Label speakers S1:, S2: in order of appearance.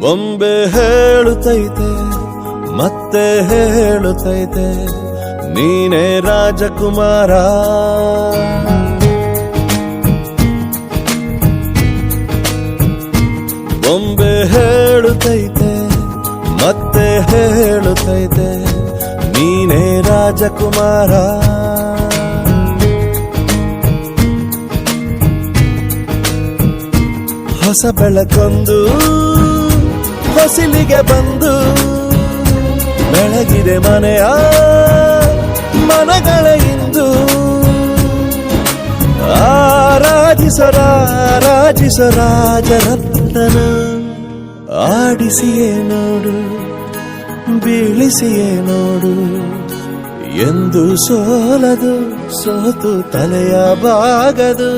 S1: ಬೊಂಬೆ ಹೇಳುತ್ತೈತೆ ಮತ್ತೆ ಹೇಳುತ್ತೈತೆ ನೀನೇ ರಾಜಕುಮಾರ. ಬೊಂಬೆ ಹೇಳುತ್ತೈತೆ ಮತ್ತೆ ಹೇಳುತ್ತೈತೆ ನೀನೇ ರಾಜಕುಮಾರ. ಹೊಸ ಬೆಳಕೊಂದು ಹೊಸಿಲಿಗೆ ಬಂದು ಬೆಳಗಿದೆ ಮನೆಯ ಮನಗಳ ಇಂದು. ಆರಾಧಿಸೋ ರಾಜರತ್ನನ ಆಡಿಸಿಯೇ ನೋಡು ಬೀಳಿಸಿಯೇ ನೋಡು ಎಂದು ಸೋಲದು ಸೋತು ತಲೆಯ ಬಾಗದು.